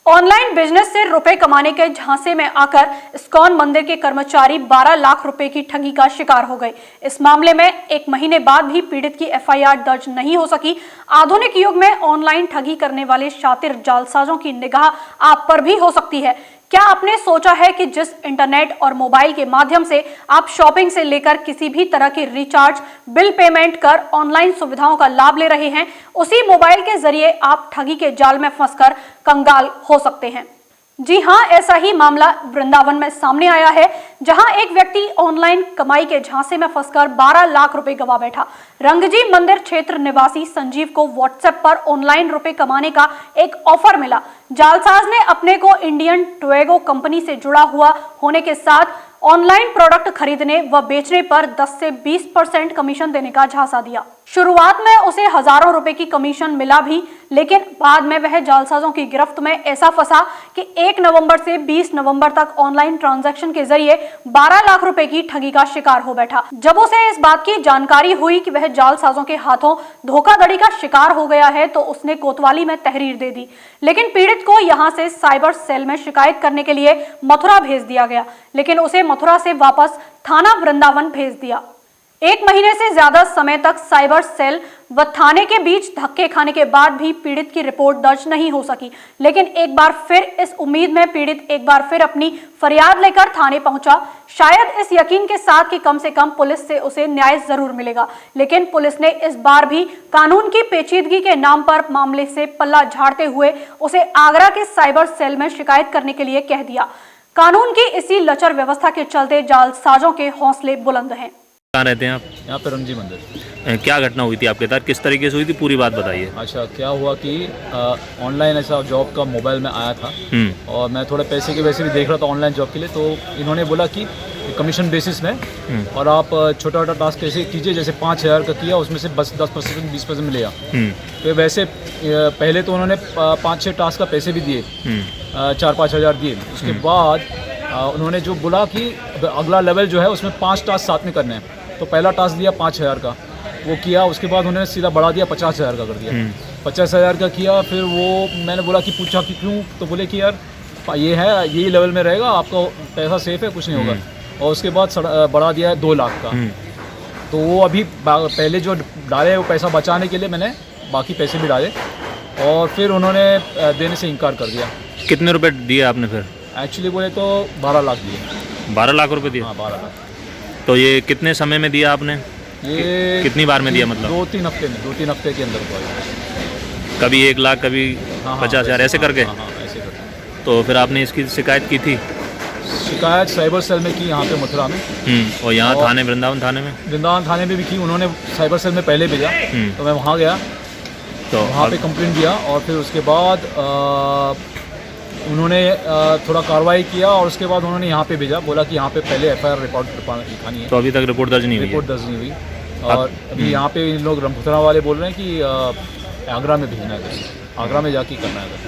Online business से रुपए कमाने के झांसे में आकर इस्कॉन मंदिर के कर्मचारी 12 लाख रुपए की ठगी का शिकार हो गए। इस मामले में 1 महीने बाद भी पीड़ित की एफआईआर दर्ज नहीं हो सकी। आधुनिक युग में ऑनलाइन ठगी करने वाले शातिर जालसाजों की निगाह आप पर भी हो सकती है। क्या आपने सोचा है कि जिस इंटरनेट और मोबाइल के माध्यम से आप शॉपिंग से लेकर किसी भी तरह की रिचार्ज, बिल पेमेंट कर ऑनलाइन सुविधाओं का लाभ ले रहे हैं, उसी मोबाइल के जरिए आप ठगी के जाल में फंसकर कंगाल हो सकते हैं। जी हां, ऐसा ही मामला वृंदावन में सामने आया है, जहां एक व्यक्ति ऑनलाइन कमाई के झांसे में फंसकर 12 लाख रुपए गंवा बैठा। रंगजी मंदिर क्षेत्र निवासी संजीव को व्हाट्सएप पर ऑनलाइन रुपए कमाने का एक ऑफर मिला। जालसाज ने अपने को इंडियन टोबैगो कंपनी से जुड़ा हुआ होने के साथ ऑनलाइन प्रोडक्ट खरीदने व बेचने पर 10 से 20% कमीशन देने का झांसा दिया। शुरुआत में उसे हजारों रुपए की कमीशन मिला भी, लेकिन बाद में वह जालसाजों की गिरफ्त में ऐसा फंसा कि 1 नवंबर से 20 नवंबर तक ऑनलाइन ट्रांजैक्शन के जरिए 12 लाख रुपए की ठगी का शिकार हो बैठा। जब उसे इस बात की जानकारी हुई कि वह जालसाजों के हाथों धोखाधड़ी का शिकार हो गया है, तो उसने कोतवाली में तहरीर दे दी। लेकिन पीड़ित को यहां से साइबर सेल में शिकायत करने के लिए मथुरा भेज दिया गया, लेकिन उसे मथुरा से वापस थाना वृंदावन भेज दिया। 1 महीने से ज्यादा समय तक साइबर सेल व थाने के बीच धक्के खाने के बाद भी पीड़ित की रिपोर्ट दर्ज नहीं हो सकी। लेकिन एक बार फिर इस उम्मीद में पीड़ित एक बार फिर अपनी फरियाद लेकर थाने पहुंचा, शायद इस यकीन के साथ कि कम से कम पुलिस से उसे न्याय जरूर मिलेगा। लेकिन पुलिस ने इस बार भी कानून की पेचीदगी के नाम पर मामले से पल्ला झाड़ते हुए उसे आगरा के साइबर सेल में शिकायत करने के लिए कह दिया। कानून की इसी लचर व्यवस्था के चलते जालसाजों के हौसले बुलंद हैं। कहाँ रहते हैं आप? यहाँ पे रंगजी मंदिर। क्या घटना हुई थी आपके साथ, किस तरीके से हुई थी, पूरी बात बताइए। अच्छा, क्या हुआ कि ऑनलाइन ऐसा जॉब का मोबाइल में आया था और मैं थोड़े पैसे के वैसे भी देख रहा था ऑनलाइन जॉब के लिए। तो इन्होंने बोला कि कमीशन बेसिस में और आप छोटा छोटा टास्क ऐसे कीजिए, जैसे 5,000 का किया उसमें से बस 10% 20% मिलेगा। तो वैसे पहले तो उन्होंने 5-6 टास्क का पैसे भी दिए, 4-5 हज़ार दिए। उसके बाद उन्होंने जो बोला कि अगला लेवल जो है उसमें 5 टास्क साथ में करने हैं। तो पहला टास्क दिया 5,000 का, वो किया। उसके बाद उन्होंने सीधा बढ़ा दिया 50,000 का कर दिया। 50,000 का किया। फिर वो मैंने बोला कि पूछा कि क्यों, तो बोले कि यार ये है, यही लेवल में रहेगा, आपका पैसा सेफ है, कुछ नहीं होगा। और उसके बाद बढ़ा दिया है 2 लाख का। तो वो अभी पहले जो डाले वो पैसा बचाने के लिए मैंने बाकी पैसे भी डाले और फिर उन्होंने देने से इनकार कर दिया। कितने रुपए दिए आपने फिर? एक्चुअली बोले तो 12 लाख दिए। 12 लाख रुपए दिए? हाँ, 12 लाख। तो ये कितने समय में दिया आपने? ये कितनी बार में दिया, मतलब? 2-3 हफ्ते में, 2-3 हफ्ते के अंदर हुआ। कभी 1 लाख, कभी 50,000 ऐसे करके? हाँ, ऐसे करके। तो फिर आपने इसकी शिकायत की थी? शिकायत साइबर सेल में की, यहाँ पे मथुरा में। और यहाँ थाने, वृंदावन थाने में? वृंदावन थाने में भी की। उन्होंने साइबर सेल में पहले भेजा, तो मैं वहाँ गया, तो वहाँ पे कंप्लेंट दिया और फिर उसके बाद उन्होंने थोड़ा कार्रवाई किया और उसके बाद उन्होंने यहाँ पे भेजा। बोला कि यहाँ पे पहले एफआईआर रिपोर्ट लिखानी है। तो अभी तक रिपोर्ट दर्ज नहीं हुई? रिपोर्ट दर्ज नहीं हुई। और अभी यहाँ पे इन लोग रंगपुरा वाले बोल रहे हैं कि आगरा में भेजना है, आगरा में जाके करना है।